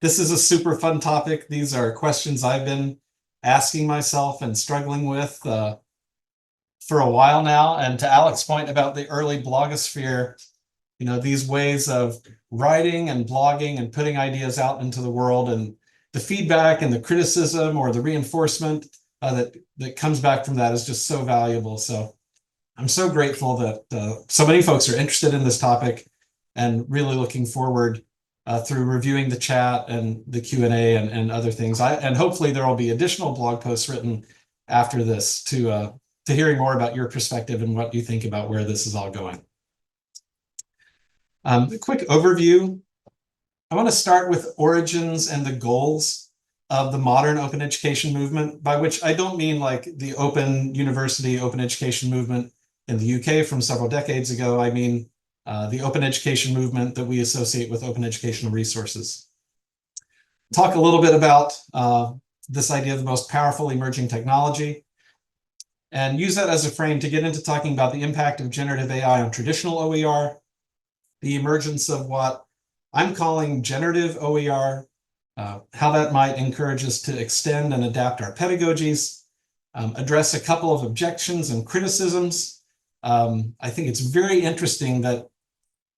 This is a super fun topic. These are questions I've been asking myself and struggling with for a while now. And to Alex's point about the early blogosphere, these ways of writing and blogging and putting ideas out into the world, and the feedback and the criticism or the reinforcement that comes back from that is just so valuable. So I'm so grateful that so many folks are interested in this topic, and really looking forward through reviewing the chat and the Q&A and other things. And hopefully there will be additional blog posts written after this to hearing more about your perspective and what you think about where this is all going. A quick overview. I want to start with origins and the goals of the modern open education movement, by which I don't mean like the open university, open education movement in the UK from several decades ago. I mean the open education movement that we associate with open educational resources. Talk a little bit about this idea of the most powerful emerging technology, and use that as a frame to get into talking about the impact of generative AI on traditional OER, the emergence of what I'm calling generative OER, how that might encourage us to extend and adapt our pedagogies, address a couple of objections and criticisms. I think it's very interesting that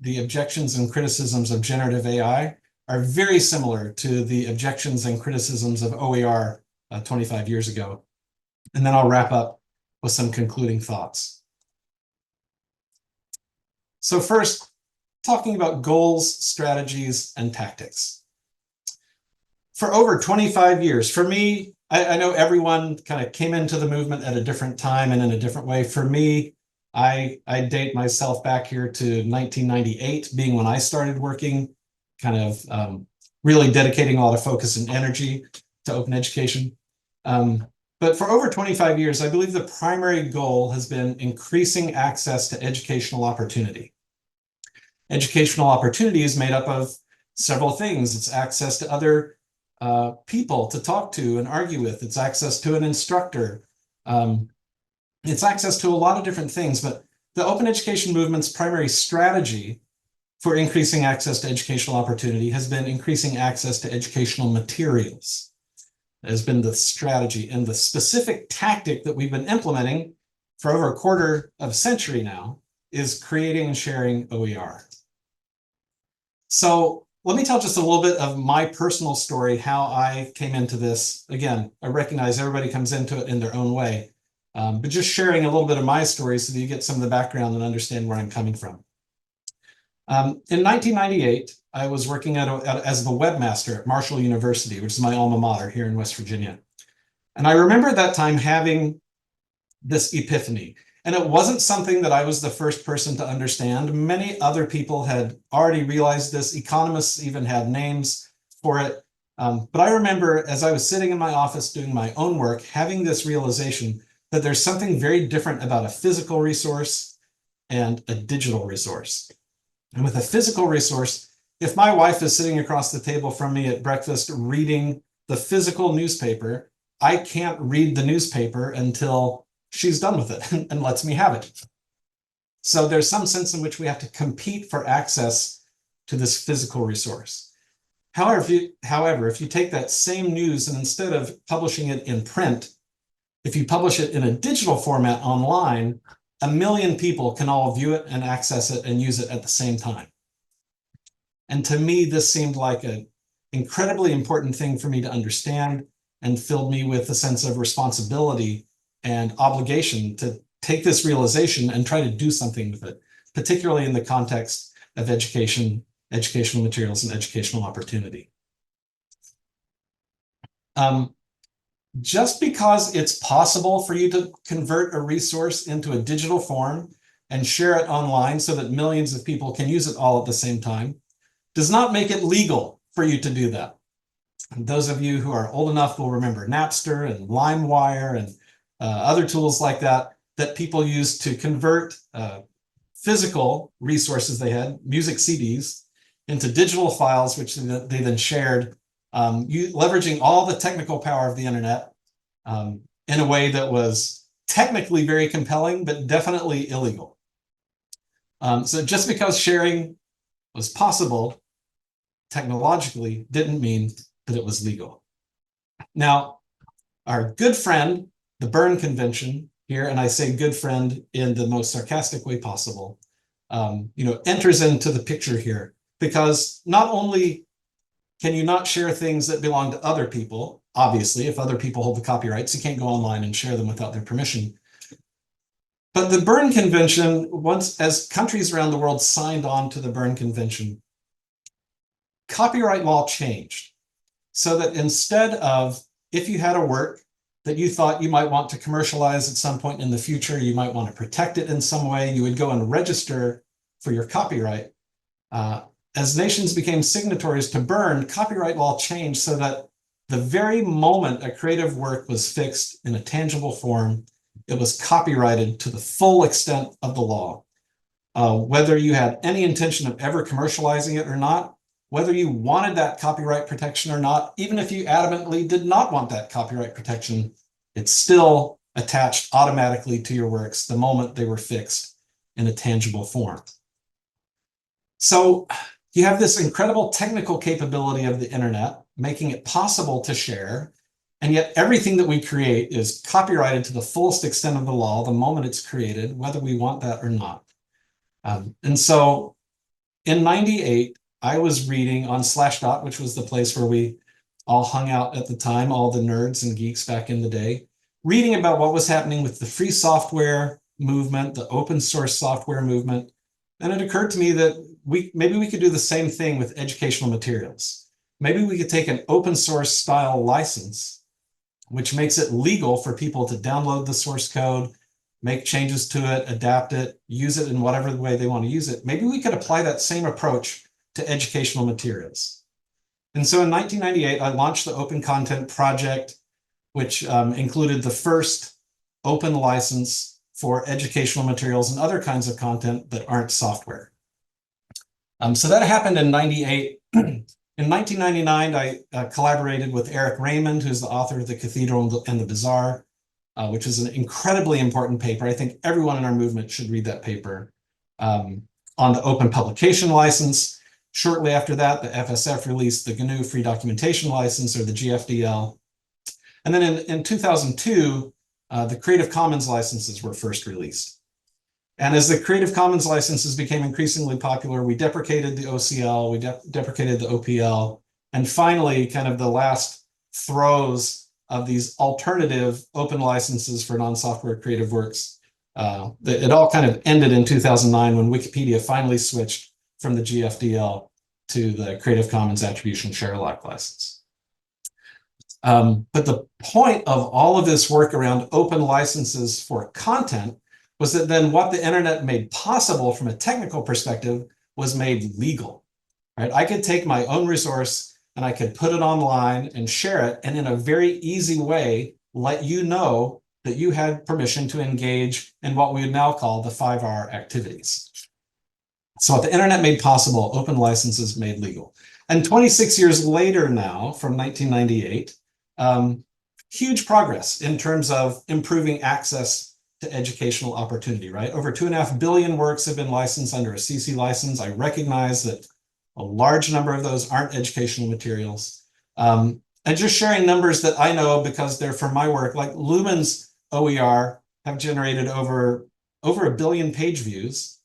the objections and criticisms of generative AI are very similar to the objections and criticisms of OER 25 years ago. And then I'll wrap up with some concluding thoughts. So first, talking about goals, strategies, and tactics. For over 25 years, for me, I know everyone kind of came into the movement at a different time and in a different way. For me, I date myself back here to 1998, being when I started working, kind of really dedicating a lot of focus and energy to open education. But for over 25 years, I believe the primary goal has been increasing access to educational opportunity. Educational opportunity is made up of several things. It's access to other people to talk to and argue with. It's access to an instructor. It's access to a lot of different things, but the open education movement's primary strategy for increasing access to educational opportunity has been increasing access to educational materials. That has been the strategy, and the specific tactic that we've been implementing for over a quarter of a century now is creating and sharing OER. So let me tell just a little bit of my personal story, how I came into this. Again, I recognize everybody comes into it in their own way. But just sharing a little bit of my story so that you get some of the background and understand where I'm coming from. In 1998, I was working as the webmaster at Marshall University, which is my alma mater here in West Virginia. And I remember at that time having this epiphany. And it wasn't something that I was the first person to understand. Many other people had already realized this. Economists even had names for it. But I remember as I was sitting in my office doing my own work, having this realization that there's something very different about a physical resource and a digital resource. And with a physical resource, if my wife is sitting across the table from me at breakfast reading the physical newspaper, I can't read the newspaper until she's done with it and lets me have it. So there's some sense in which we have to compete for access to this physical resource. However, if you take that same news and instead of publishing it in print, if you publish it in a digital format online, 1 million people can all view it and access it and use it at the same time. And to me, this seemed like an incredibly important thing for me to understand, and filled me with a sense of responsibility and obligation to take this realization and try to do something with it, particularly in the context of education, educational materials, and educational opportunity. Just because it's possible for you to convert a resource into a digital form and share it online so that millions of people can use it all at the same time does not make it legal for you to do that. And those of you who are old enough will remember Napster and LimeWire and other tools like that people used to convert physical resources they had, music CDs, into digital files, which they then shared, leveraging all the technical power of the internet in a way that was technically very compelling, but definitely illegal. So just because sharing was possible technologically didn't mean that it was legal. Now, our good friend, the Berne Convention here, and I say good friend in the most sarcastic way possible, enters into the picture here, because not only can you not share things that belong to other people, obviously, if other people hold the copyrights, you can't go online and share them without their permission. But the Berne Convention, once as countries around the world signed on to the Berne Convention, copyright law changed so that instead of, if you had a work that you thought you might want to commercialize at some point in the future, you might want to protect it in some way, you would go and register for your copyright. As nations became signatories to Berne, copyright law changed so that the very moment a creative work was fixed in a tangible form, it was copyrighted to the full extent of the law. Whether you had any intention of ever commercializing it or not, whether you wanted that copyright protection or not, even if you adamantly did not want that copyright protection, it's still attached automatically to your works the moment they were fixed in a tangible form. So you have this incredible technical capability of the internet, making it possible to share, and yet everything that we create is copyrighted to the fullest extent of the law the moment it's created, whether we want that or not. And so in '98, I was reading on Slashdot, which was the place where we all hung out at the time, all the nerds and geeks back in the day, reading about what was happening with the free software movement, the open source software movement. And it occurred to me that maybe we could do the same thing with educational materials. Maybe we could take an open source style license, which makes it legal for people to download the source code, make changes to it, adapt it, use it in whatever way they want to use it. Maybe we could apply that same approach to educational materials. And so in 1998, I launched the Open Content Project, which included the first open license for educational materials and other kinds of content that aren't software. So that happened in '98. In 1999, I collaborated with Eric Raymond, who's the author of The Cathedral and the Bazaar, which is an incredibly important paper. I think everyone in our movement should read that paper, on the open publication license. Shortly after that, the FSF released the GNU Free Documentation License, or the GFDL. And then in 2002, the Creative Commons licenses were first released. And as the Creative Commons licenses became increasingly popular, we deprecated the OCL, we deprecated the OPL, and finally, kind of the last throes of these alternative open licenses for non-software creative works. It all kind of ended in 2009 when Wikipedia finally switched from the GFDL to the Creative Commons Attribution Share Alike license. But the point of all of this work around open licenses for content was that then what the internet made possible from a technical perspective was made legal, right? I could take my own resource and I could put it online and share it, and in a very easy way, let you know that you had permission to engage in what we would now call the 5R activities. So what the internet made possible, open licenses made legal. And 26 years later now, from 1998, huge progress in terms of improving access to educational opportunity, right? Over 2.5 billion works have been licensed under a CC license. I recognize that a large number of those aren't educational materials. And just sharing numbers that I know because they're from my work, like Lumen's OER have generated over 1 billion page views,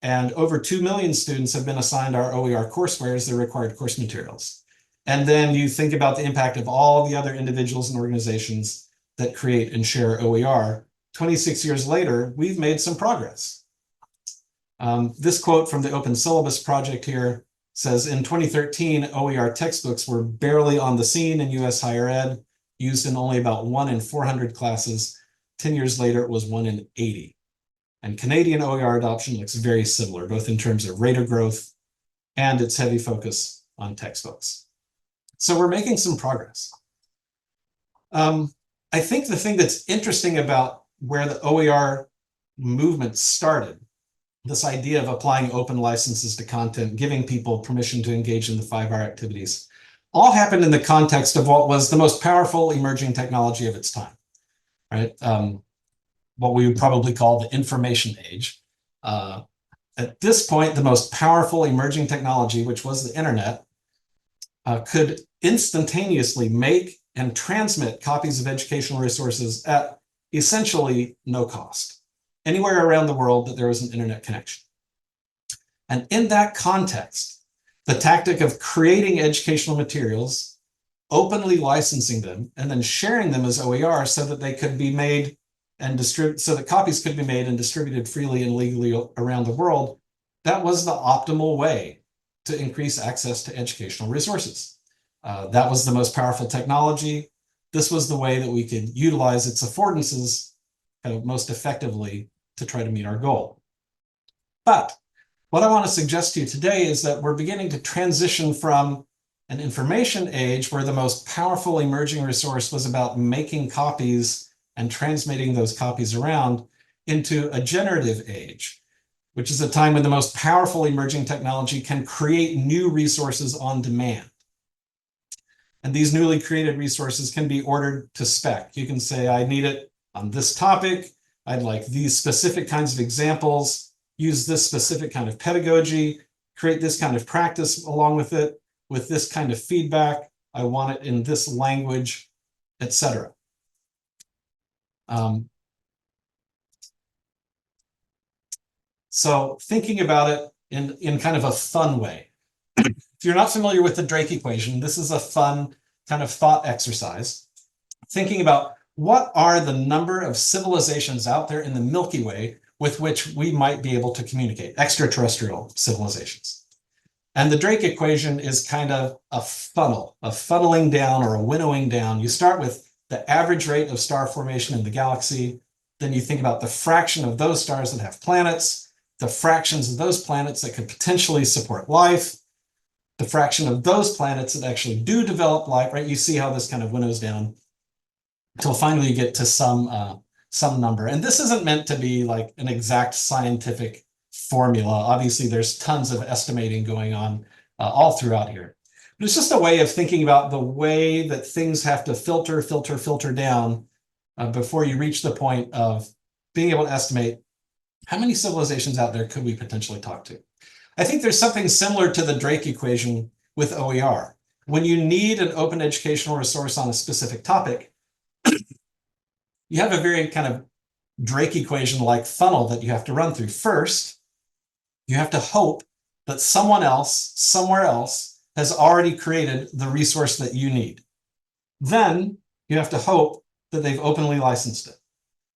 and over 2 million students have been assigned our OER courseware as their required course materials. And then you think about the impact of all the other individuals and organizations that create and share OER. 26 years later, we've made some progress. This quote from the Open Syllabus Project here says, in 2013, OER textbooks were barely on the scene in US higher ed, used in only about 1 in 400 classes. 10 years later, it was 1 in 80. And Canadian OER adoption looks very similar, both in terms of rate of growth and its heavy focus on textbooks. So we're making some progress. I think the thing that's interesting about where the OER movement started, this idea of applying open licenses to content, giving people permission to engage in the 5R activities, all happened in the context of what was the most powerful emerging technology of its time, right? What we would probably call the information age. At this point, the most powerful emerging technology, which was the internet, could instantaneously make and transmit copies of educational resources at essentially no cost, anywhere around the world that there was an internet connection. And in that context, the tactic of creating educational materials, openly licensing them, and then sharing them as OER so that they could be made and so that copies could be made and distributed freely and legally around the world, that was the optimal way to increase access to educational resources. That was the most powerful technology. This was the way that we could utilize its affordances kind of most effectively to try to meet our goal. But what I want to suggest to you today is that we're beginning to transition from an information age where the most powerful emerging resource was about making copies and transmitting those copies around into a generative age, which is a time when the most powerful emerging technology can create new resources on demand. And these newly created resources can be ordered to spec. You can say, I need it on this topic. I'd like these specific kinds of examples, use this specific kind of pedagogy, create this kind of practice along with it, with this kind of feedback. I want it in this language, etc. So thinking about it in kind of a fun way. If you're not familiar with the Drake equation, this is a fun kind of thought exercise. Thinking about what are the number of civilizations out there in the Milky Way with which we might be able to communicate, extraterrestrial civilizations. And the Drake equation is kind of a funnel, a funneling down or a winnowing down. You start with the average rate of star formation in the galaxy. Then you think about the fraction of those stars that have planets, the fractions of those planets that could potentially support life, the fraction of those planets that actually do develop life, right? You see how this kind of winnows down until finally you get to some number. And this isn't meant to be like an exact scientific formula. Obviously, there's tons of estimating going on all throughout here. But it's just a way of thinking about the way that things have to filter down before you reach the point of being able to estimate how many civilizations out there could we potentially talk to. I think there's something similar to the Drake equation with OER. When you need an open educational resource on a specific topic, you have a very kind of Drake equation-like funnel that you have to run through. First, you have to hope that someone else, somewhere else, has already created the resource that you need. Then you have to hope that they've openly licensed it.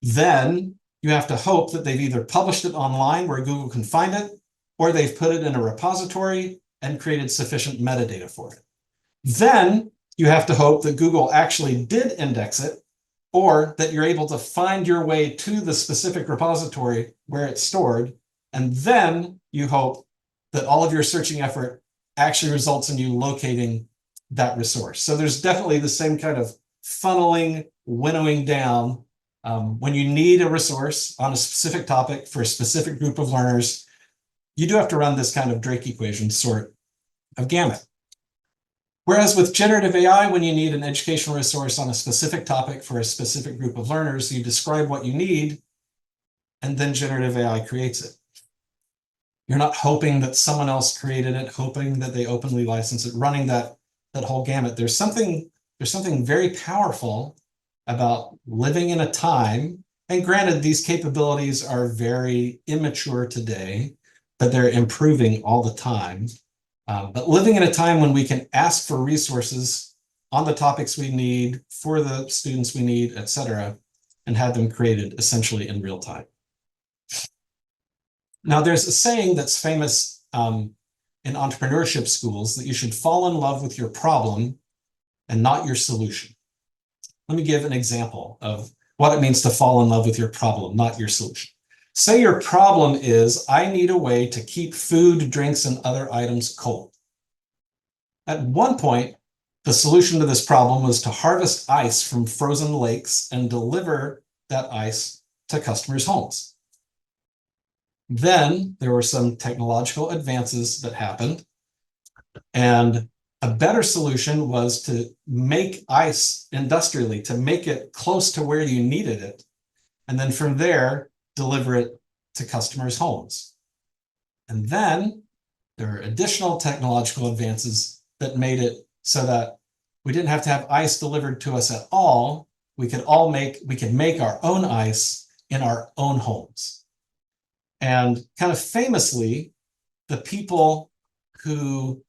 Then you have to hope that they've either published it online where Google can find it, or they've put it in a repository and created sufficient metadata for it. Then you have to hope that Google actually did index it, or that you're able to find your way to the specific repository where it's stored. And then you hope that all of your searching effort actually results in you locating that resource. So there's definitely the same kind of funneling, winnowing down. When you need a resource on a specific topic for a specific group of learners, you do have to run this kind of Drake equation sort of gamut. Whereas with generative AI, when you need an educational resource on a specific topic for a specific group of learners, you describe what you need, and then generative AI creates it. You're not hoping that someone else created it, hoping that they openly license it, running that whole gamut. There's something very powerful about living in a time, and granted, these capabilities are very immature today, but they're improving all the time. But living in a time when we can ask for resources on the topics we need, for the students we need, et cetera, and have them created essentially in real time. Now, there's a saying that's famous in entrepreneurship schools that you should fall in love with your problem and not your solution. Let me give an example of what it means to fall in love with your problem, not your solution. Say your problem is, I need a way to keep food, drinks, and other items cold. At one point, the solution to this problem was to harvest ice from frozen lakes and deliver that ice to customers' homes. Then there were some technological advances that happened, and a better solution was to make ice industrially, to make it close to where you needed it, and then from there, deliver it to customers' homes. And then there are additional technological advances that made it so that we didn't have to have ice delivered to us at all. We could make our own ice in our own homes. And kind of famously, the people who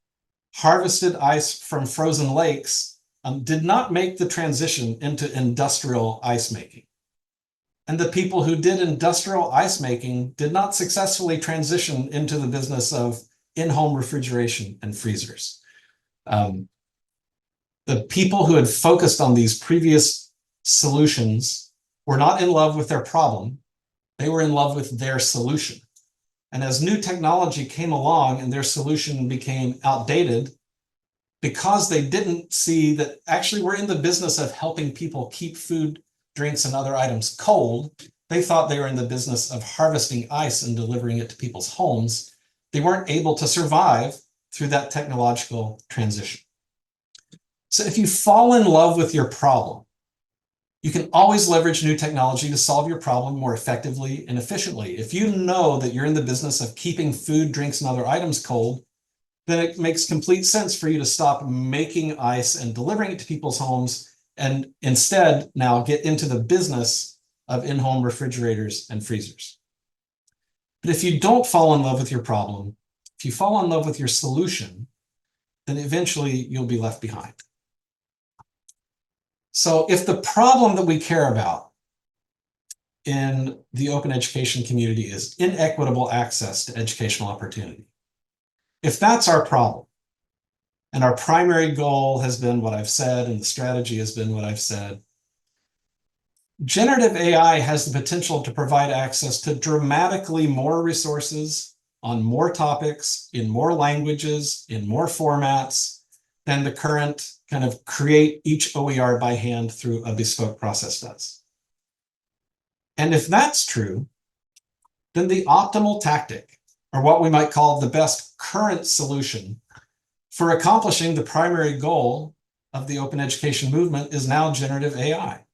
harvested ice from frozen lakes did not make the transition into industrial ice making. And the people who did industrial ice making did not successfully transition into the business of in-home refrigeration and freezers. The people who had focused on these previous solutions were not in love with their problem. They were in love with their solution. And as new technology came along and their solution became outdated, because they didn't see that actually we're in the business of helping people keep food, drinks, and other items cold, they thought they were in the business of harvesting ice and delivering it to people's homes. They weren't able to survive through that technological transition. So if you fall in love with your problem, you can always leverage new technology to solve your problem more effectively and efficiently. If you know that you're in the business of keeping food, drinks, and other items cold, then it makes complete sense for you to stop making ice and delivering it to people's homes and instead now get into the business of in-home refrigerators and freezers. But if you don't fall in love with your problem, if you fall in love with your solution, then eventually you'll be left behind. So if the problem that we care about in the open education community is inequitable access to educational opportunity, if that's our problem, and our primary goal has been what I've said, and the strategy has been what I've said, generative AI has the potential to provide access to dramatically more resources on more topics, in more languages, in more formats than the current kind of create each OER by hand through a bespoke process does. And if that's true, then the optimal tactic, or what we might call the best current solution for accomplishing the primary goal of the open education movement, is now generative AI.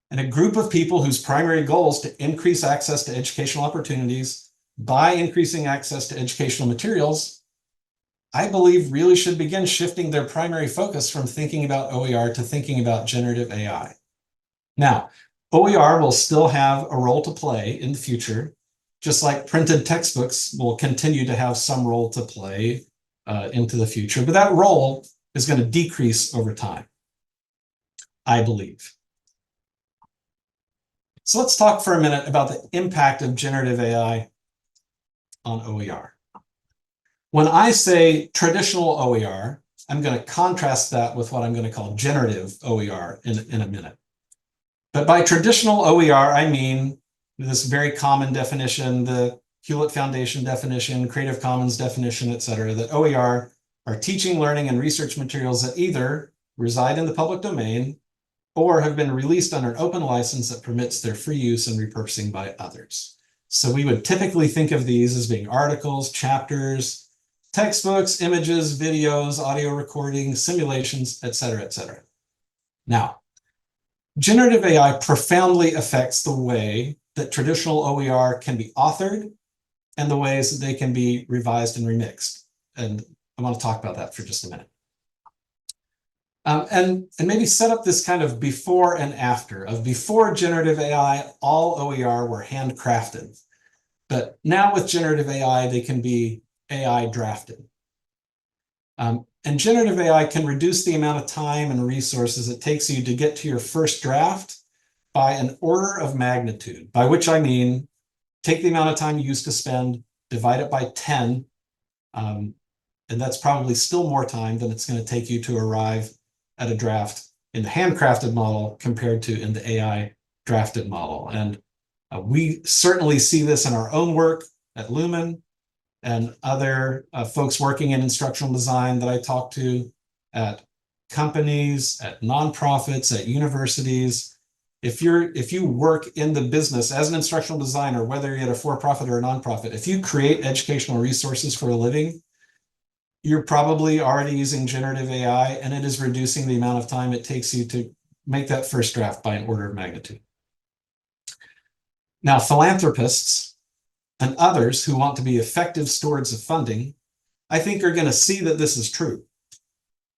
And a group of people whose primary goal is to increase access to educational opportunities by increasing access to educational materials, I believe really should begin shifting their primary focus from thinking about OER to thinking about generative AI. Now, OER will still have a role to play in the future, just like printed textbooks will continue to have some role to play into the future, but that role is going to decrease over time, I believe. So let's talk for a minute about the impact of generative AI on OER. When I say traditional OER, I'm going to contrast that with what I'm going to call generative OER in a minute. But by traditional OER, I mean this very common definition, the Hewlett Foundation definition, Creative Commons definition, et cetera, that OER are teaching, learning, and research materials that either reside in the public domain or have been released under an open license that permits their free use and repurposing by others. So we would typically think of these as being articles, chapters, textbooks, images, videos, audio recordings, simulations, et cetera, et cetera. Now, generative AI profoundly affects the way that traditional OER can be authored and the ways that they can be revised and remixed. And I want to talk about that for just a minute. And maybe set up this kind of before and after. Of before generative AI, all OER were handcrafted. But now with generative AI, they can be AI drafted. And generative AI can reduce the amount of time and resources it takes you to get to your first draft by an order of magnitude, by which I mean take the amount of time you used to spend, divide it by 10, and that's probably still more time than it's going to take you to arrive at a draft in the handcrafted model compared to in the AI drafted model. And we certainly see this in our own work at Lumen and other folks working in instructional design that I talk to at companies, at nonprofits, at universities. If you work in the business as an instructional designer, whether you're at a for-profit or a nonprofit, if you create educational resources for a living, you're probably already using generative AI, and it is reducing the amount of time it takes you to make that first draft by an order of magnitude. Now, philanthropists and others who want to be effective stewards of funding, I think are going to see that this is true.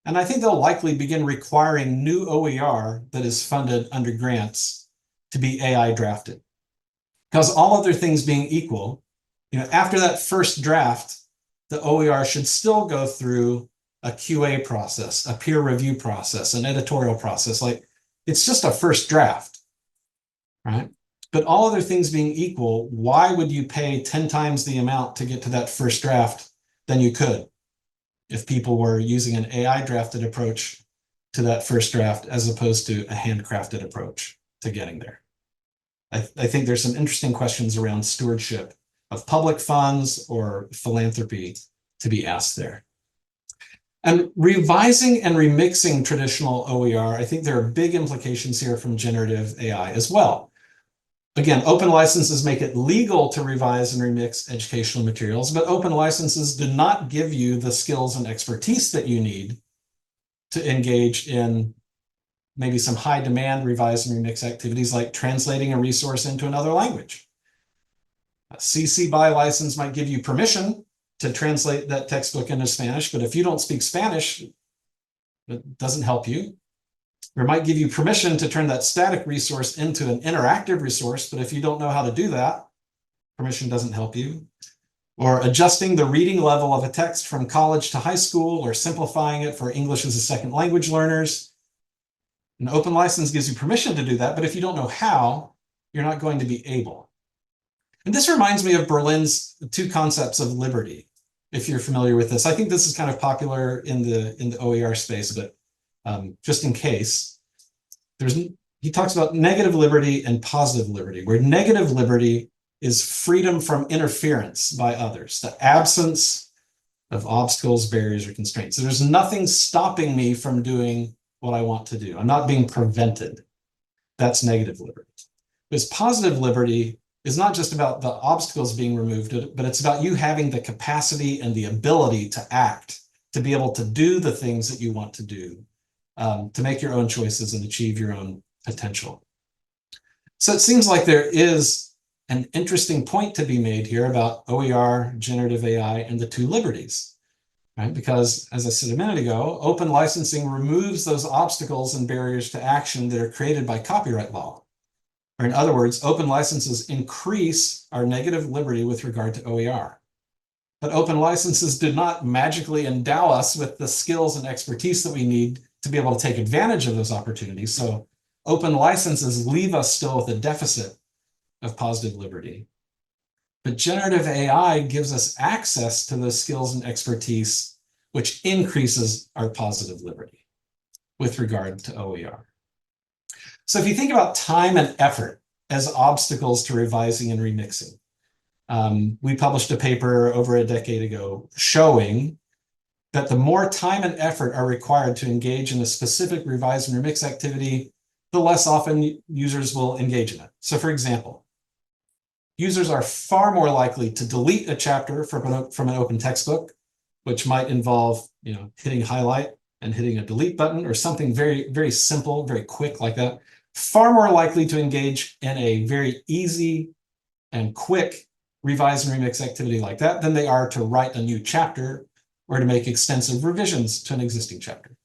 And I think they'll likely begin requiring new OER that is funded under grants to be AI drafted. Because all other things being equal, after that first draft, the OER should still go through a QA process, a peer review process, an editorial process. Like, it's just a first draft, right? But all other things being equal, why would you pay 10 times the amount to get to that first draft than you could if people were using an AI drafted approach to that first draft as opposed to a handcrafted approach to getting there? I think there's some interesting questions around stewardship of public funds or philanthropy to be asked there. And revising and remixing traditional OER, I think there are big implications here from generative AI as well. Again, open licenses make it legal to revise and remix educational materials, but open licenses do not give you the skills and expertise that you need to engage in maybe some high demand revise and remix activities like translating a resource into another language. A CC BY license might give you permission to translate that textbook into Spanish, but if you don't speak Spanish, it doesn't help you. Or it might give you permission to turn that static resource into an interactive resource, but if you don't know how to do that, permission doesn't help you. Or adjusting the reading level of a text from college to high school, or simplifying it for English as a second language learners. An open license gives you permission to do that, but if you don't know how, you're not going to be able. And this reminds me of Berlin's two concepts of liberty, if you're familiar with this. I think this is kind of popular in the OER space, but just in case, he talks about negative liberty and positive liberty, where negative liberty is freedom from interference by others, the absence of obstacles, barriers, or constraints. So there's nothing stopping me from doing what I want to do. I'm not being prevented. That's negative liberty. Because positive liberty is not just about the obstacles being removed, but it's about you having the capacity and the ability to act, to be able to do the things that you want to do, to make your own choices and achieve your own potential. So it seems like there is an interesting point to be made here about OER, generative AI, and the two liberties. Right? Because, as I said a minute ago, open licensing removes those obstacles and barriers to action that are created by copyright law. Or in other words, open licenses increase our negative liberty with regard to OER. But open licenses do not magically endow us with the skills and expertise that we need to be able to take advantage of those opportunities. So open licenses leave us still with a deficit of positive liberty. But generative AI gives us access to those skills and expertise, which increases our positive liberty with regard to OER. So if you think about time and effort as obstacles to revising and remixing, we published a paper over a decade ago showing that the more time and effort are required to engage in a specific revise and remix activity, the less often users will engage in it. So for example, users are far more likely to delete a chapter from an open textbook, which might involve hitting highlight and hitting a delete button or something very, very simple, very quick like that. Far more likely to engage in a very easy and quick revise and remix activity like that than they are to write a new chapter or to make extensive revisions to an existing chapter.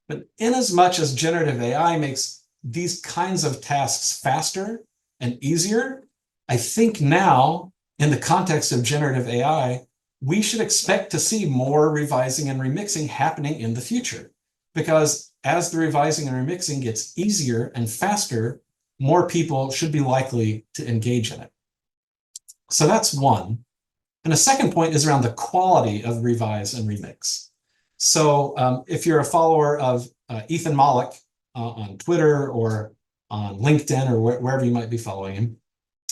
But inasmuch as generative AI makes these kinds of tasks faster and easier, I think now, in the context of generative AI, we should expect to see more revising and remixing happening in the future. Because as the revising and remixing gets easier and faster, more people should be likely to engage in it. So that's one. And a second point is around the quality of revise and remix. So if you're a follower of Ethan Mollick on Twitter or on LinkedIn or wherever you might be following him,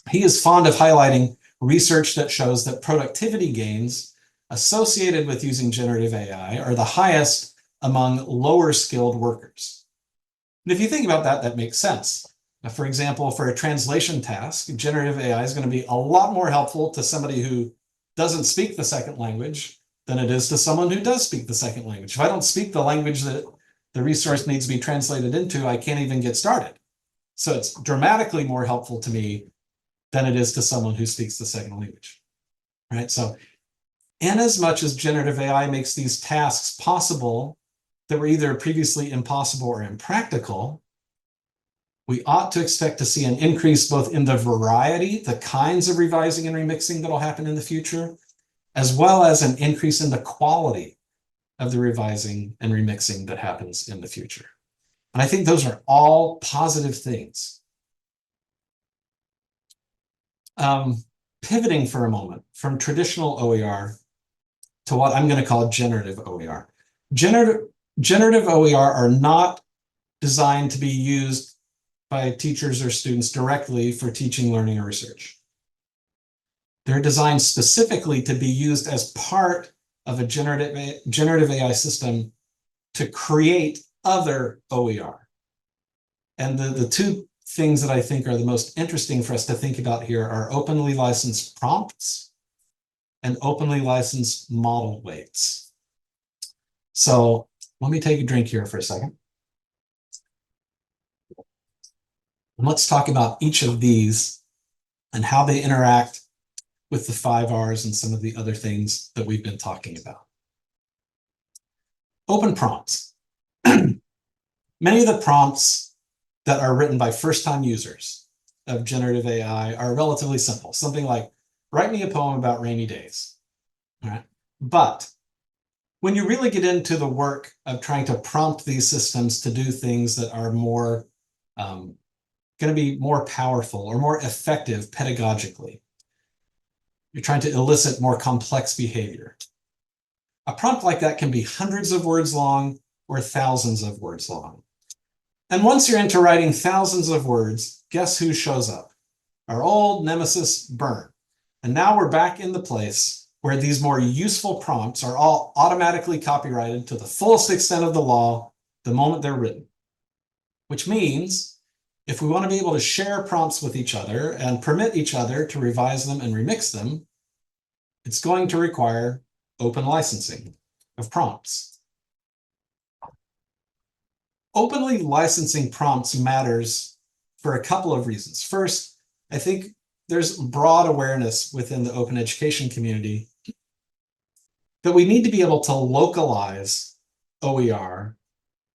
he is fond of highlighting research that shows that productivity gains associated with using generative AI are the highest among lower skilled workers. And if you think about that, that makes sense. Now, for example, for a translation task, generative AI is going to be a lot more helpful to somebody who doesn't speak the second language than it is to someone who does speak the second language. If I don't speak the language that the resource needs to be translated into, I can't even get started. So it's dramatically more helpful to me than it is to someone who speaks the second language, right? So inasmuch as generative AI makes these tasks possible that were either previously impossible or impractical, we ought to expect to see an increase both in the variety, the kinds of revising and remixing that will happen in the future, as well as an increase in the quality of the revising and remixing that happens in the future. And I think those are all positive things. Pivoting for a moment from traditional OER to what I'm going to call generative OER. Generative OER are not designed to be used by teachers or students directly for teaching, learning, or research. They're designed specifically to be used as part of a generative AI system to create other OER. And the two things that I think are the most interesting for us to think about here are openly licensed prompts and openly licensed model weights. So let me take a drink here for a second. And let's talk about each of these and how they interact with the 5 R's and some of the other things that we've been talking about. Open prompts. Many of the prompts that are written by first-time users of generative AI are relatively simple. Something like, write me a poem about rainy days. All right? But when you really get into the work of trying to prompt these systems to do things that are more going to be more powerful or more effective pedagogically, you're trying to elicit more complex behavior. A prompt like that can be hundreds of words long or thousands of words long. And once you're into writing thousands of words, guess who shows up? Our old nemesis, Burn. And now we're back in the place where these more useful prompts are all automatically copyrighted to the fullest extent of the law the moment they're written. Which means if we want to be able to share prompts with each other and permit each other to revise them and remix them, it's going to require open licensing of prompts. Openly licensing prompts matters for a couple of reasons. First, I think there's broad awareness within the open education community that we need to be able to localize OER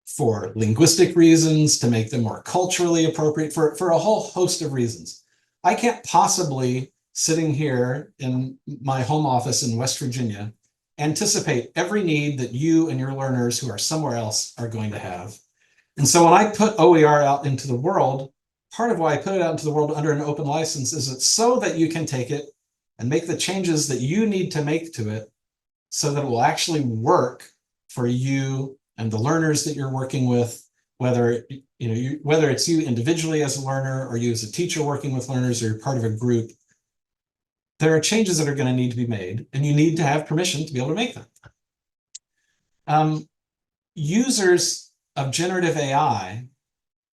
for linguistic reasons, to make them more culturally appropriate, for a whole host of reasons. I can't possibly, sitting here in my home office in West Virginia, anticipate every need that you and your learners who are somewhere else are going to have. And so when I put OER out into the world, part of why I put it out into the world under an open license is it's so that you can take it and make the changes that you need to make to it so that it will actually work for you and the learners that you're working with, whether it's you individually as a learner or you as a teacher working with learners or you're part of a group. There are changes that are going to need to be made, and you need to have permission to be able to make them. Users of generative AI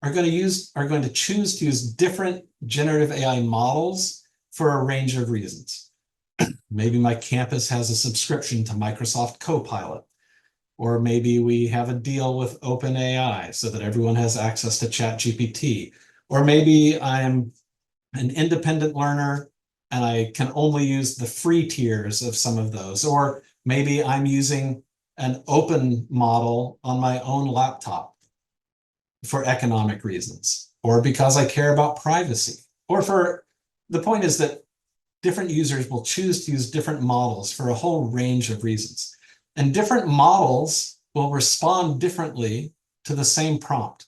are going to choose to use different generative AI models for a range of reasons. Maybe my campus has a subscription to Microsoft Copilot, or maybe we have a deal with OpenAI so that everyone has access to ChatGPT, or maybe I'm an independent learner and I can only use the free tiers of some of those, or maybe I'm using an open model on my own laptop for economic reasons, or because I care about privacy, or the point is that different users will choose to use different models for a whole range of reasons. And different models will respond differently to the same prompt,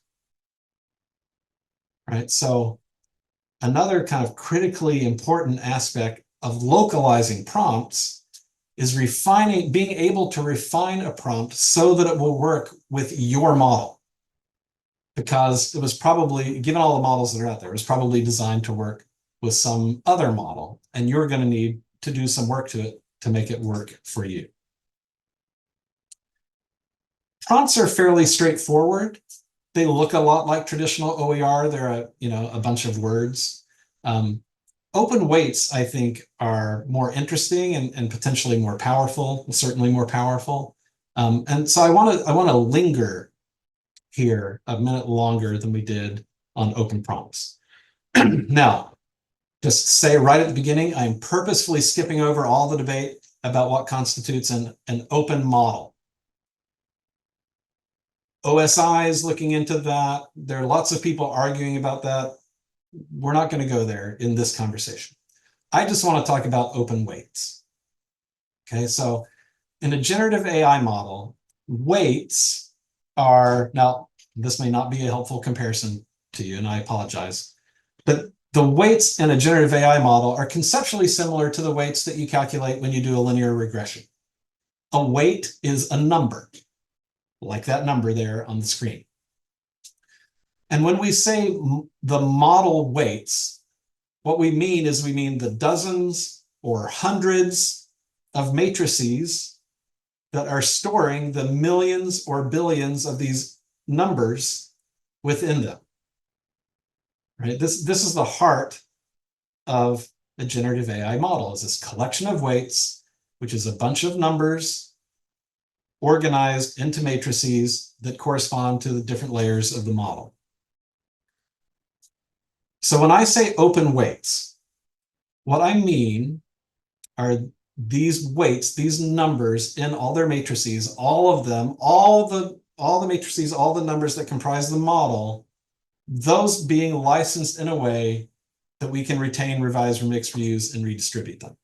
right? So another kind of critically important aspect of localizing prompts is being able to refine a prompt so that it will work with your model. Because it was probably, given all the models that are out there, it was probably designed to work with some other model, and you're going to need to do some work to it to make it work for you. Prompts are fairly straightforward. They look a lot like traditional OER. They're a bunch of words. Open weights, I think, are more interesting and potentially more powerful, certainly more powerful. And so I want to linger here a minute longer than we did on open prompts. Now, just say right at the beginning, I'm purposefully skipping over all the debate about what constitutes an open model. OSI is looking into that. There are lots of people arguing about that. We're not going to go there in this conversation. I just want to talk about open weights. Okay, so in a generative AI model, weights are, now this may not be a helpful comparison to you, and I apologize, but the weights in a generative AI model are conceptually similar to the weights that you calculate when you do a linear regression. A weight is a number, like that number there on the screen. And when we say the model weights, what we mean is we mean the dozens or hundreds of matrices that are storing the millions or billions of these numbers within them. Right? This is the heart of a generative AI model, is this collection of weights, which is a bunch of numbers organized into matrices that correspond to the different layers of the model. So when I say open weights, what I mean are these weights, these numbers in all their matrices, all of them, all the matrices, all the numbers that comprise the model, those being licensed in a way that we can retain, revise, remix, reuse, and redistribute them.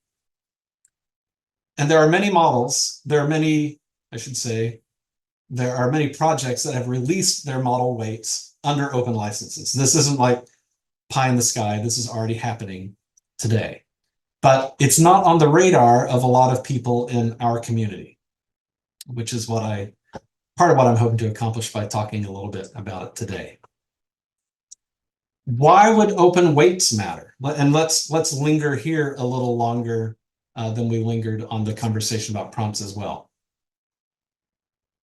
And there are many models, there are many, I should say, there are many projects that have released their model weights under open licenses. This isn't like pie in the sky, this is already happening today. But it's not on the radar of a lot of people in our community, which is what part of what I'm hoping to accomplish by talking a little bit about it today. Why would open weights matter? And let's linger here a little longer than we lingered on the conversation about prompts as well.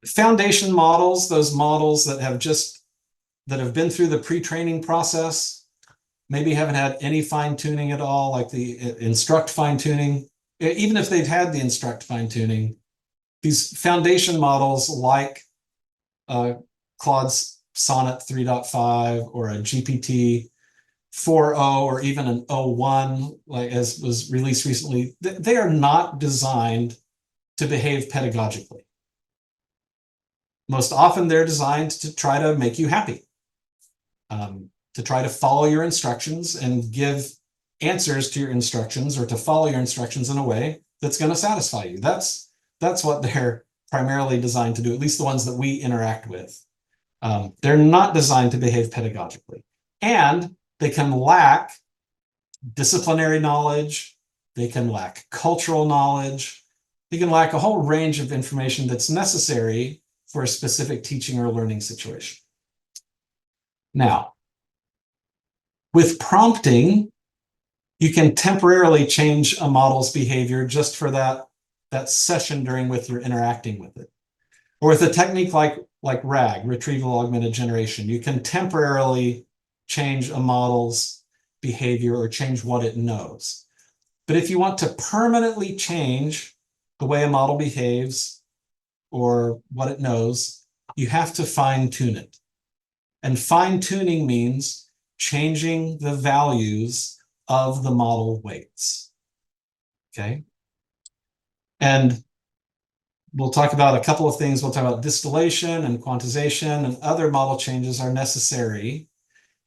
Foundation models, those models that have been through the pre-training process, maybe haven't had any fine-tuning at all, like the instruct fine-tuning. Even if they've had the instruct fine-tuning, these foundation models like Claude's Sonnet 3.5 or a GPT 4.0 or even an 0.1, like as was released recently, they are not designed to behave pedagogically. Most often they're designed to try to make you happy, to try to follow your instructions and give answers to your instructions, or to follow your instructions in a way that's going to satisfy you. That's what they're primarily designed to do, at least the ones that we interact with. They're not designed to behave pedagogically. And they can lack disciplinary knowledge, they can lack cultural knowledge, they can lack a whole range of information that's necessary for a specific teaching or learning situation. Now, with prompting, you can temporarily change a model's behavior just for that session during which you're interacting with it. Or with a technique like RAG, retrieval augmented generation, you can temporarily change a model's behavior or change what it knows. But if you want to permanently change the way a model behaves or what it knows, you have to fine-tune it. And fine-tuning means changing the values of the model weights. Okay? And we'll talk about a couple of things. We'll talk about distillation and quantization, and other model changes are necessary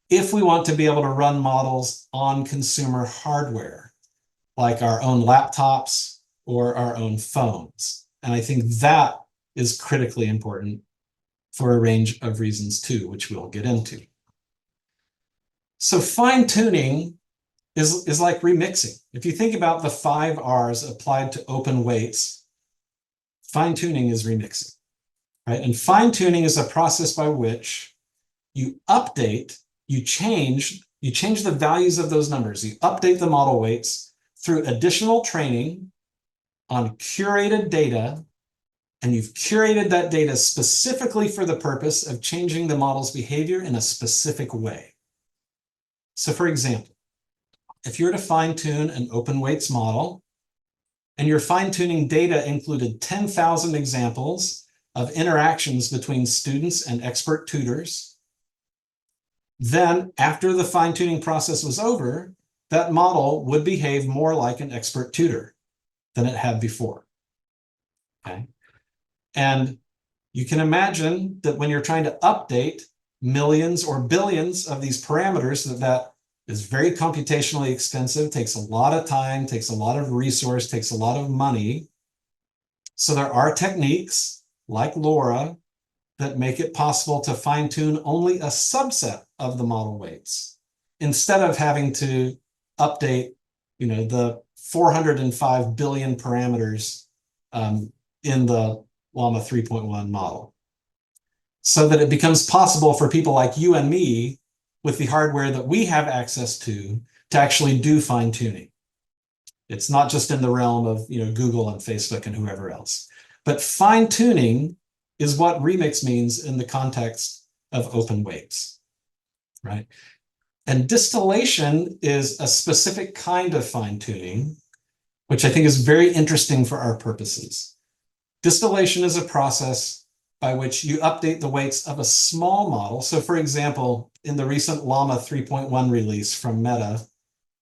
if we want to be able to run models on consumer hardware, like our own laptops or our own phones. And I think that is critically important for a range of reasons too, which we'll get into. So fine-tuning is like remixing. If you think about the 5 R's applied to open weights, fine-tuning is remixing, right? And fine-tuning is a process by which you update, you change the values of those numbers. You update the model weights through additional training on curated data, and you've curated that data specifically for the purpose of changing the model's behavior in a specific way. So for example, if you're to fine-tune an open weights model, and your fine-tuning data included 10,000 examples of interactions between students and expert tutors, then after the fine-tuning process was over, that model would behave more like an expert tutor than it had before. Okay? And You can imagine that when you're trying to update millions or billions of these parameters, that is very computationally expensive, takes a lot of time, takes a lot of resource, takes a lot of money. So there are techniques like LoRa that make it possible to fine-tune only a subset of the model weights instead of having to update, the 405 billion parameters in the Llama 3.1 model, so that it becomes possible for people like you and me, with the hardware that we have access to actually do fine-tuning. It's not just in the realm of Google and Facebook and whoever else. But fine-tuning is what remix means in the context of open weights, right? And distillation is a specific kind of fine-tuning, which I think is very interesting for our purposes. Distillation is a process by which you update the weights of a small model. So for example, in the recent Llama 3.1 release from Meta,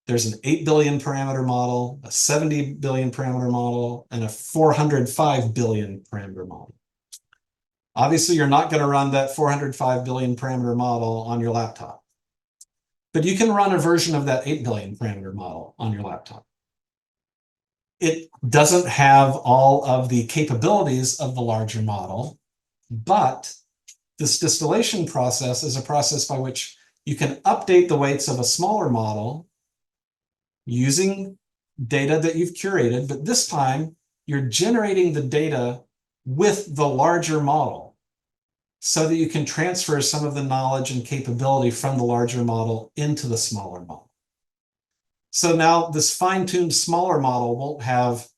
there's an 8 billion parameter model, a 70 billion parameter model, and a 405 billion parameter model. Obviously, you're not going to run that 405 billion parameter model on your laptop, but you can run a version of that 8 billion parameter model on your laptop. It doesn't have all of the capabilities of the larger model, but this distillation process is a process by which you can update the weights of a smaller model using data that you've curated, but this time you're generating the data with the larger model so that you can transfer some of the knowledge and capability from the larger model into the smaller model. So now this fine-tuned smaller model won't have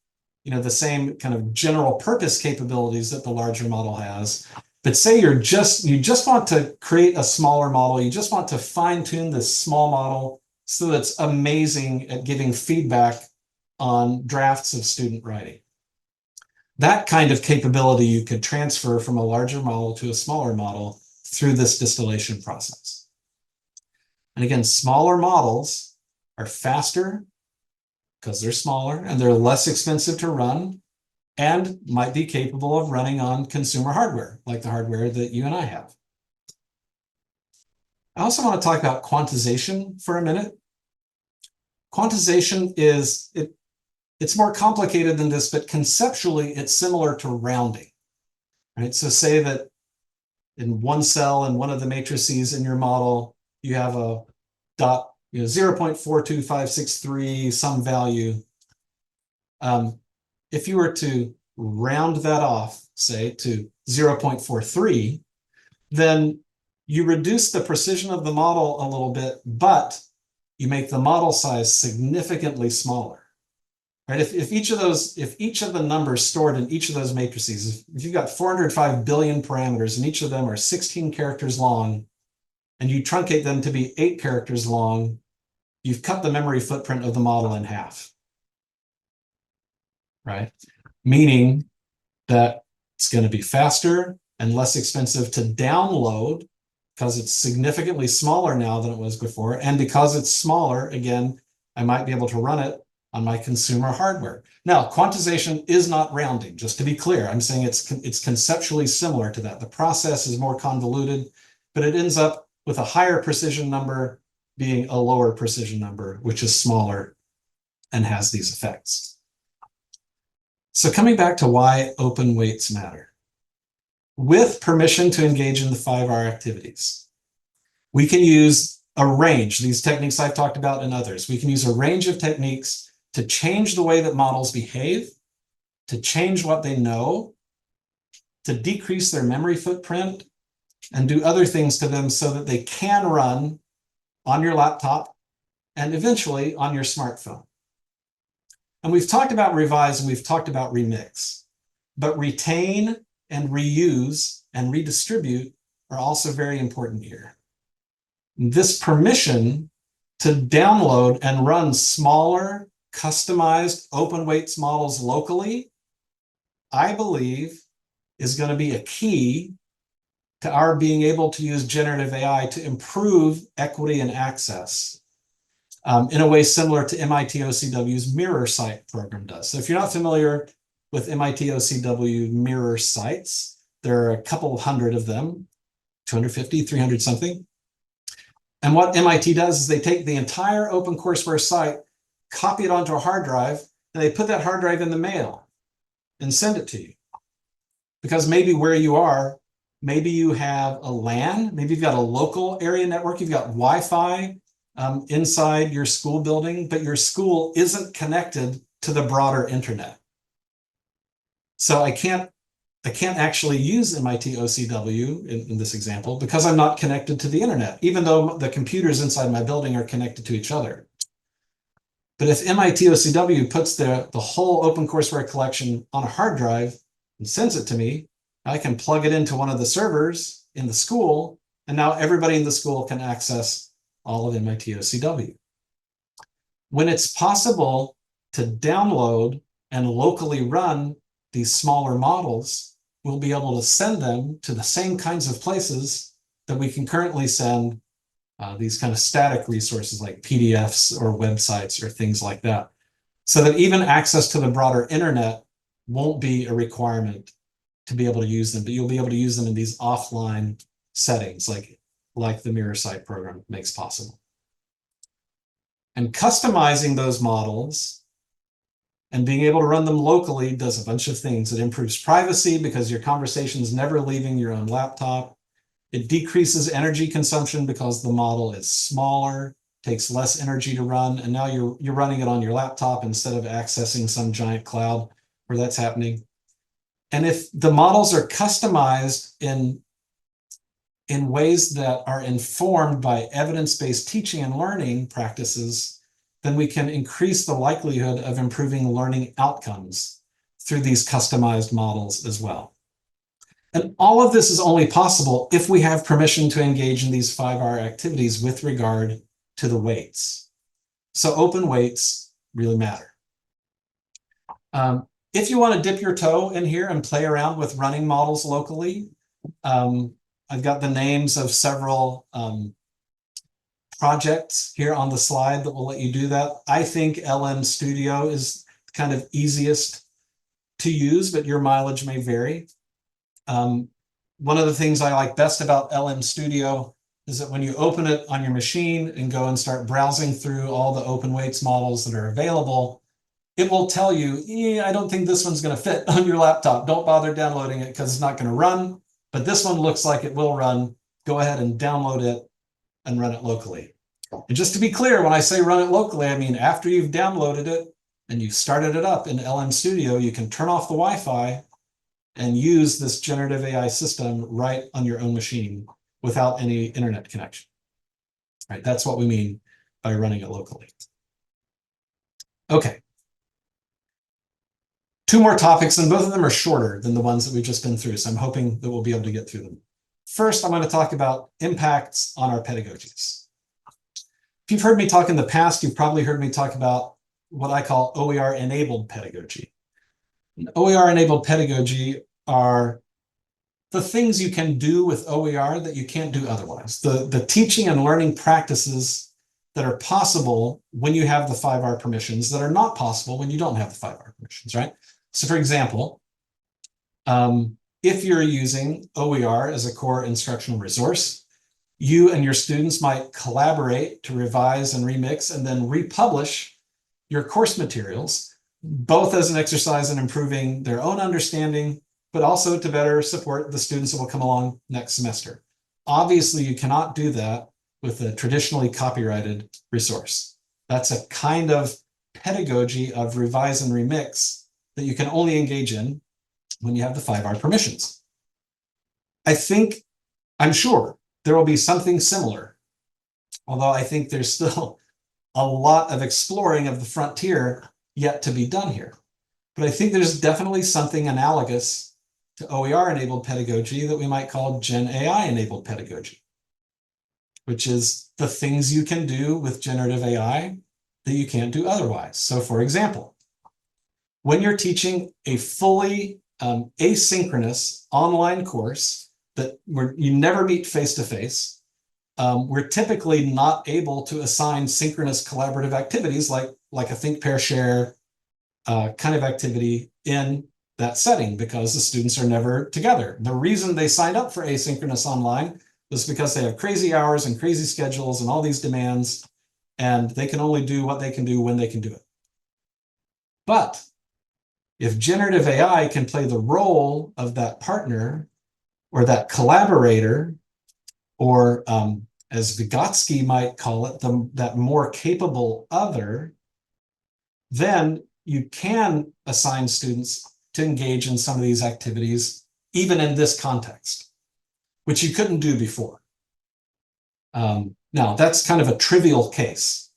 the same kind of general purpose capabilities that the larger model has. But say you just want to create a smaller model, you just want to fine-tune this small model so that it's amazing at giving feedback on drafts of student writing. That kind of capability you could transfer from a larger model to a smaller model through this distillation process. And again, smaller models are faster because they're smaller and they're less expensive to run and might be capable of running on consumer hardware, like the hardware that you and I have. I also want to talk about quantization for a minute. Quantization it's more complicated than this, but conceptually it's similar to rounding, right? So say that in one cell in one of the matrices in your model, you have a dot, 0.42563, some value. If you were to round that off, say to 0.43, then you reduce the precision of the model a little bit, but you make the model size significantly smaller, right? If each of the numbers stored in each of those matrices, if you've got 405 billion parameters and each of them are 16 characters long, and you truncate them to be 8 characters long, you've cut the memory footprint of the model in half, right? Meaning that it's going to be faster and less expensive to download because it's significantly smaller now than it was before. And because it's smaller, again, I might be able to run it on my consumer hardware. Now, quantization is not rounding, just to be clear. I'm saying it's conceptually similar to that. The process is more convoluted, but it ends up with a higher precision number being a lower precision number, which is smaller and has these effects. So coming back to why open weights matter. With permission to engage in the 5R activities, we can use a range, these techniques I've talked about and others. We can use a range of techniques to change the way that models behave, to change what they know, to decrease their memory footprint, and do other things to them so that they can run on your laptop and eventually on your smartphone. And we've talked about revise and we've talked about remix, but retain and reuse and redistribute are also very important here. This permission to download and run smaller, customized open weights models locally, I believe, is going to be a key to our being able to use generative AI to improve equity and access in a way similar to MIT OCW's Mirror Site program does. So if you're not familiar with MIT OCW Mirror Sites, There are a couple hundred of them, 250, 300 something. And what MIT does is they take the entire OpenCourseware site, copy it onto a hard drive, and they put that hard drive in the mail and send it to you. Because maybe where you are, maybe you have a LAN, maybe you've got a local area network, you've got Wi-Fi inside your school building, but your school isn't connected to the broader internet. So I can't actually use MIT OCW in this example because I'm not connected to the internet, even though the computers inside my building are connected to each other. But if MIT OCW puts the whole OpenCourseware collection on a hard drive and sends it to me, I can plug it into one of the servers in the school, and now everybody in the school can access all of MIT OCW. When it's possible to download and locally run these smaller models, we'll be able to send them to the same kinds of places that we can currently send these kind of static resources like PDFs or websites or things like that, so that even access to the broader internet won't be a requirement to be able to use them, but you'll be able to use them in these offline settings like the Mirror Site program makes possible. And customizing those models and being able to run them locally does a bunch of things. It improves privacy because your conversation is never leaving your own laptop. It decreases energy consumption because the model is smaller, takes less energy to run, and now you're running it on your laptop instead of accessing some giant cloud where that's happening. And if the models are customized in ways that are informed by evidence-based teaching and learning practices, then we can increase the likelihood of improving learning outcomes through these customized models as well. And all of this is only possible if we have permission to engage in these 5R activities with regard to the weights. So open weights really matter. If you want to dip your toe in here and play around with running models locally, I've got the names of several projects here on the slide that will let you do that. I think LM Studio is kind of easiest to use, but your mileage may vary. One of the things I like best about LM Studio is that when you open it on your machine and go and start browsing through all the open weights models that are available, it will tell you, I don't think this one's going to fit on your laptop. Don't bother downloading it because it's not going to run, but this one looks like it will run. Go ahead and download it and run it locally. And just to be clear, when I say run it locally, I mean after you've downloaded it and you've started it up in LM Studio, you can turn off the Wi-Fi and use this generative AI system right on your own machine without any internet connection. Right, that's what we mean by running it locally. Okay. Two more topics, and both of them are shorter than the ones that we've just been through, so I'm hoping that we'll be able to get through them. First, I'm going to talk about impacts on our pedagogies. If you've heard me talk in the past, you've probably heard me talk about what I call OER-enabled pedagogy. OER-enabled pedagogy are the things you can do with OER that you can't do otherwise. The teaching and learning practices that are possible when you have the 5R permissions that are not possible when you don't have the 5R permissions, right? So for example, if you're using OER as a core instructional resource, you and your students might collaborate to revise and remix and then republish your course materials, both as an exercise in improving their own understanding, but also to better support the students that will come along next semester. Obviously, you cannot do that with a traditionally copyrighted resource. That's a kind of pedagogy of revise and remix that you can only engage in when you have the 5R permissions. I'm sure there will be something similar, although I think there's still a lot of exploring of the frontier yet to be done here. But I think there's definitely something analogous to OER-enabled pedagogy that we might call Gen AI-enabled pedagogy, which is the things you can do with generative AI that you can't do otherwise. So for example, when you're teaching a fully asynchronous online course where you never meet face-to-face, we're typically not able to assign synchronous collaborative activities like a think, pair, share kind of activity in that setting because the students are never together. The reason they signed up for asynchronous online was because they have crazy hours and crazy schedules and all these demands, and they can only do what they can do when they can do it. But if generative AI can play the role of that partner or that collaborator, or as Vygotsky might call it, that more capable other, then you can assign students to engage in some of these activities, even in this context, which you couldn't do before. Now, that's kind of a trivial case,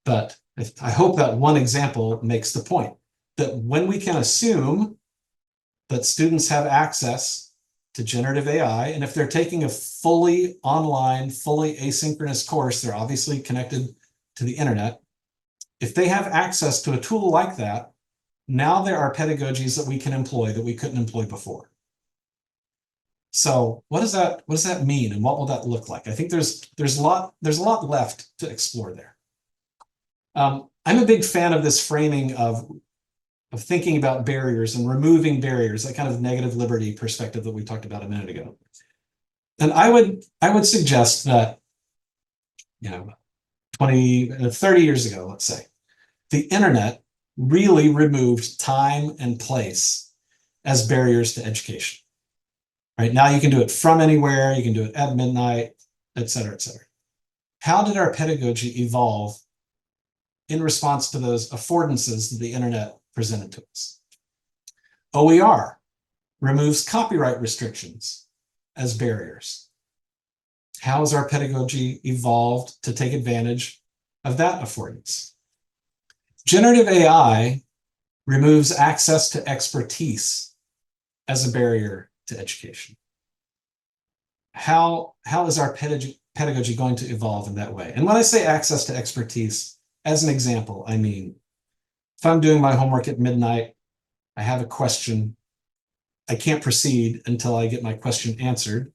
but I hope that one example makes the point that when we can assume that students have access to generative AI, and if they're taking a fully online, fully asynchronous course, they're obviously connected to the internet. If they have access to a tool like that, now there are pedagogies that we can employ that we couldn't employ before. So what does that mean, and what will that look like? I think there's a lot left to explore there. I'm a big fan of this framing of thinking about barriers and removing barriers, that kind of negative liberty perspective that we talked about a minute ago. And I would suggest that, 30 years ago, let's say, the internet really removed time and place as barriers to education. Right now, you can do it from anywhere, you can do it at midnight, et cetera, et cetera. How did our pedagogy evolve in response to those affordances that the internet presented to us? OER removes copyright restrictions as barriers. How has our pedagogy evolved to take advantage of that affordance? Generative AI removes access to expertise as a barrier to education. How is our pedagogy going to evolve in that way? And when I say access to expertise, as an example, I mean, if I'm doing my homework at midnight, I have a question, I can't proceed until I get my question answered.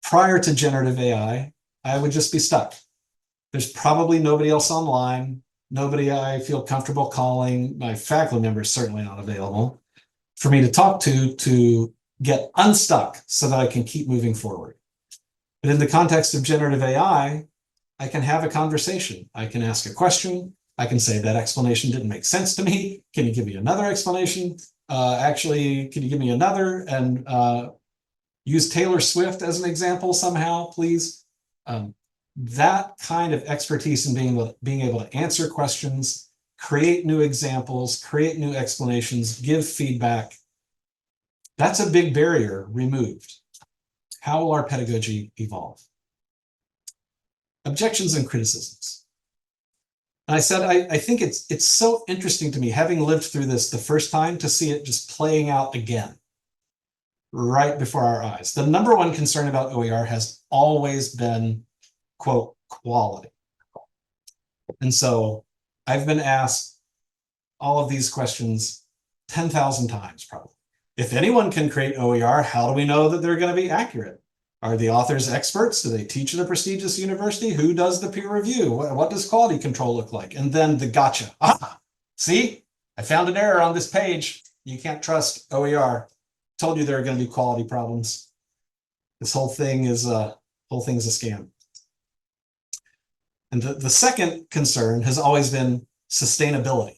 Prior to generative AI, I would just be stuck. There's probably nobody else online, nobody I feel comfortable calling, my faculty member is certainly not available for me to talk to get unstuck so that I can keep moving forward. But in the context of generative AI, I can have a conversation. I can ask a question. I can say that explanation didn't make sense to me. Can you give me another explanation? Actually, can you give me another? And use Taylor Swift as an example somehow, please. That kind of expertise in being able to answer questions, create new examples, create new explanations, give feedback, that's a big barrier removed. How will our pedagogy evolve? Objections and criticisms. And I said, I think it's so interesting to me, having lived through this the first time, to see it just playing out again, right before our eyes. The number one concern about OER has always been, quote, quality. And so I've been asked all of these questions 10,000 times, probably. If anyone can create OER, how do we know that they're going to be accurate? Are the authors experts? Do they teach at a prestigious university? Who does the peer review? What does quality control look like? And then the gotcha. See, I found an error on this page. You can't trust OER. Told you there are going to be quality problems. This whole thing is a scam. And the second concern has always been sustainability,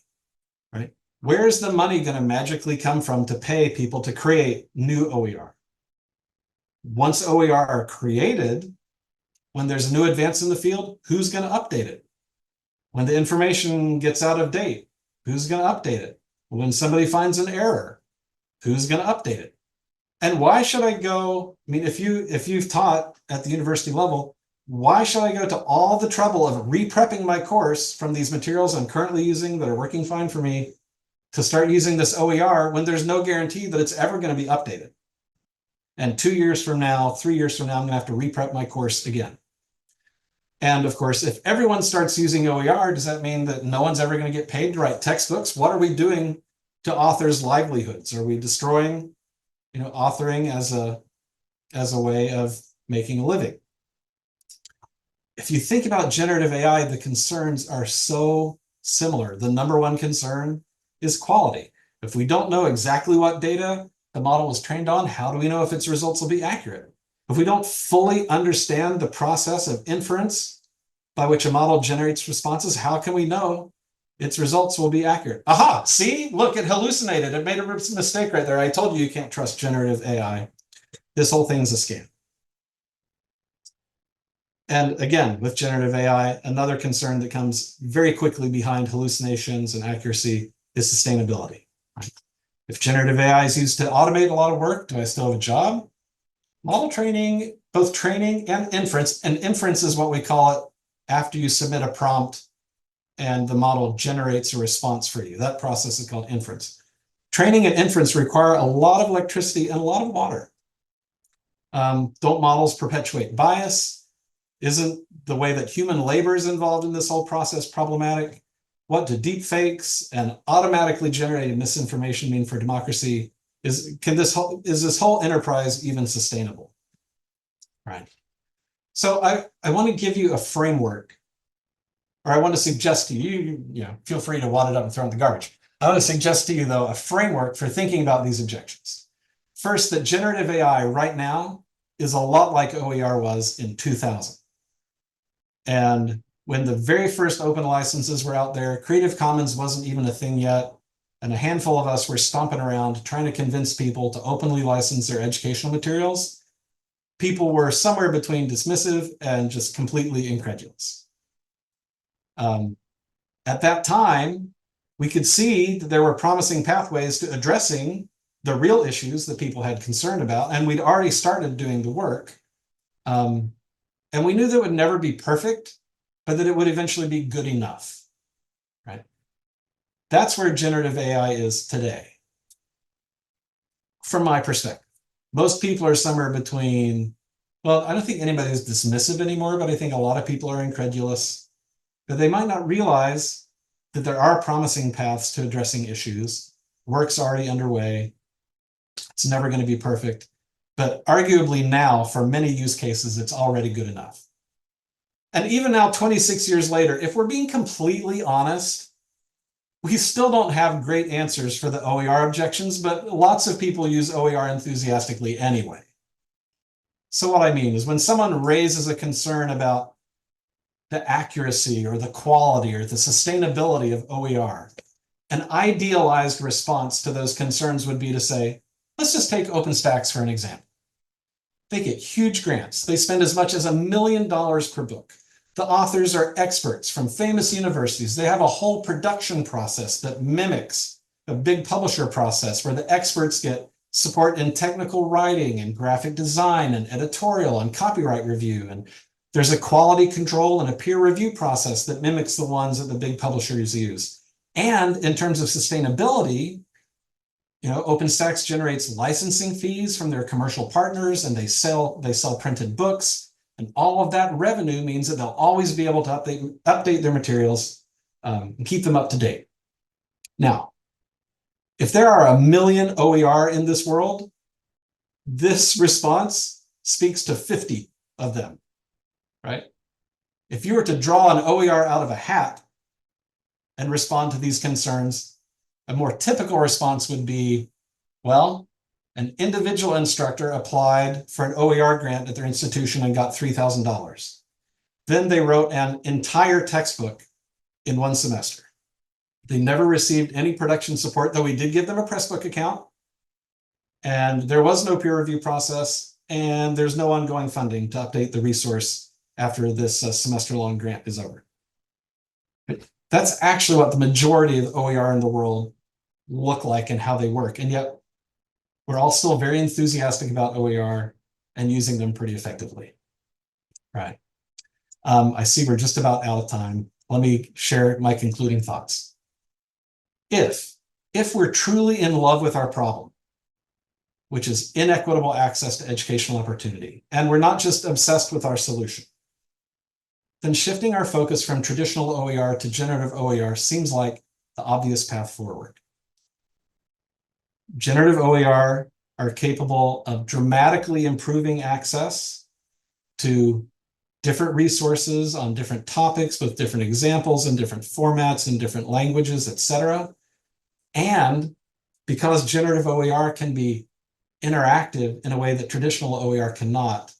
right? Where is the money going to magically come from to pay people to create new OER? Once OER are created, when there's a new advance in the field, who's going to update it? When the information gets out of date, who's going to update it? When somebody finds an error, who's going to update it? And why should I go? I mean, if you've taught at the university level, why should I go to all the trouble of re-prepping my course from these materials I'm currently using that are working fine for me to start using this OER when there's no guarantee that it's ever going to be updated? And 2 years from now, 3 years from now, I'm going to have to re-prep my course again. And of course, if everyone starts using OER, does that mean that no one's ever going to get paid to write textbooks? What are we doing to authors' livelihoods? Are we destroying, authoring as a way of making a living? If you think about generative AI, the concerns are so similar. The number one concern is quality. If we don't know exactly what data the model was trained on, how do we know if its results will be accurate? If we don't fully understand the process of inference by which a model generates responses, how can we know its results will be accurate? Aha, see, look, it hallucinated. It made a mistake right there. I told you can't trust generative AI. This whole thing's a scam. And again, with generative AI, another concern that comes very quickly behind hallucinations and accuracy is sustainability. If generative AI is used to automate a lot of work, do I still have a job? Model training, both training and inference is what we call it after you submit a prompt and the model generates a response for you. That process is called inference. Training and inference require a lot of electricity and a lot of water. Don't models perpetuate bias? Isn't the way that human labor is involved in this whole process problematic? What do deepfakes and automatically generated misinformation mean for democracy? Is this whole enterprise even sustainable? Right. So I want to give you a framework, or I want to suggest to you, feel free to wad it up and throw it in the garbage. I want to suggest to you, though, a framework for thinking about these objections. First, that generative AI right now is a lot like OER was in 2000. And when the very first open licenses were out there, Creative Commons wasn't even a thing yet. And a handful of us were stomping around trying to convince people to openly license their educational materials. People were somewhere between dismissive and just completely incredulous. At that time, we could see that there were promising pathways to addressing the real issues that people had concern about, and we'd already started doing the work. And we knew that it would never be perfect, but that it would eventually be good enough, right? That's where generative AI is today, from my perspective. Most people are somewhere between, well, I don't think anybody is dismissive anymore, but I think a lot of people are incredulous. But they might not realize that there are promising paths to addressing issues. Work's already underway. It's never going to be perfect. But arguably now, for many use cases, it's already good enough. And even now, 26 years later, if we're being completely honest, we still don't have great answers for the OER objections, but lots of people use OER enthusiastically anyway. So what I mean is when someone raises a concern about the accuracy or the quality or the sustainability of OER, an idealized response to those concerns would be to say, let's just take OpenStax for an example. They get huge grants. They spend as much as $1 million per book. The authors are experts from famous universities. They have a whole production process that mimics a big publisher process where the experts get support in technical writing and graphic design and editorial and copyright review. And there's a quality control and a peer review process that mimics the ones that the big publishers use. And in terms of sustainability, OpenStax generates licensing fees from their commercial partners, and they sell printed books, and all of that revenue means that they'll always be able to update their materials and keep them up to date. Now, if there are 1 million OER in this world, this response speaks to 50 of them, right? If you were to draw an OER out of a hat and respond to these concerns, a more typical response would be, well, an individual instructor applied for an OER grant at their institution and got $3,000. Then they wrote an entire textbook in 1 semester. They never received any production support, though we did give them a Pressbook account. And there was no peer review process, and there's no ongoing funding to update the resource after this semester-long grant is over. That's actually what the majority of OER in the world look like and how they work. And yet we're all still very enthusiastic about OER and using them pretty effectively. Right. I see we're just about out of time. Let me share my concluding thoughts. If we're truly in love with our problem, which is inequitable access to educational opportunity, and we're not just obsessed with our solution, then shifting our focus from traditional OER to generative OER seems like the obvious path forward. Generative OER are capable of dramatically improving access to different resources on different topics with different examples and different formats and different languages, etc. And because generative OER can be interactive in a way that traditional OER cannot,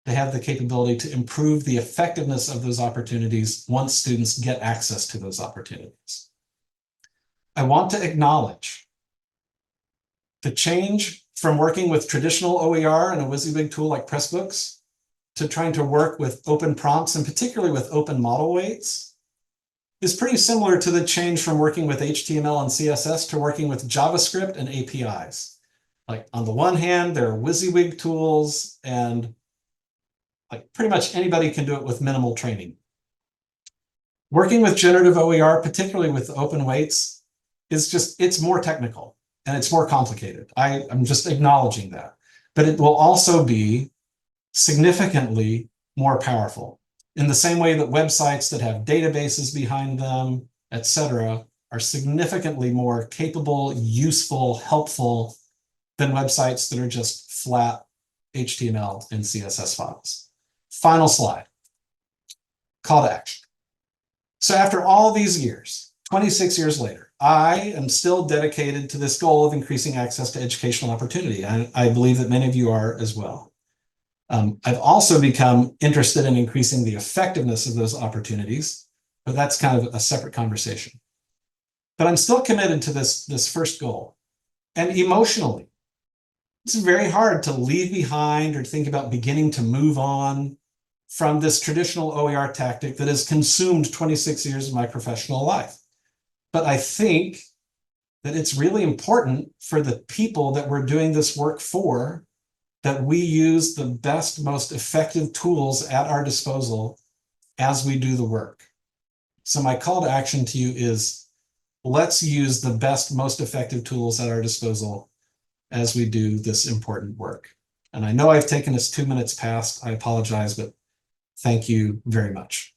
they have the capability to improve the effectiveness of those opportunities once students get access to those opportunities. I want to acknowledge the change from working with traditional OER and a WYSIWYG tool like Pressbooks to trying to work with open prompts, and particularly with open model weights, is pretty similar to the change from working with HTML and CSS to working with JavaScript and APIs. Like, on the one hand, there are WYSIWYG tools, and like pretty much anybody can do it with minimal training. Working with generative OER, particularly with open weights, it's more technical and it's more complicated. I'm just acknowledging that. But it will also be significantly more powerful, in the same way that websites that have databases behind them, etc., are significantly more capable, useful, helpful than websites that are just flat HTML and CSS files. Final slide. Call to action. So after all these years, 26 years later, I am still dedicated to this goal of increasing access to educational opportunity. I believe that many of you are as well. I've also become interested in increasing the effectiveness of those opportunities, but that's kind of a separate conversation. But I'm still committed to this first goal. And emotionally, it's very hard to leave behind or think about beginning to move on from this traditional OER tactic that has consumed 26 years of my professional life. But I think that it's really important for the people that we're doing this work for that we use the best, most effective tools at our disposal as we do the work. So my call to action to you is, let's use the best, most effective tools at our disposal as we do this important work. And I know I've taken us 2 minutes past. I apologize, but thank you very much.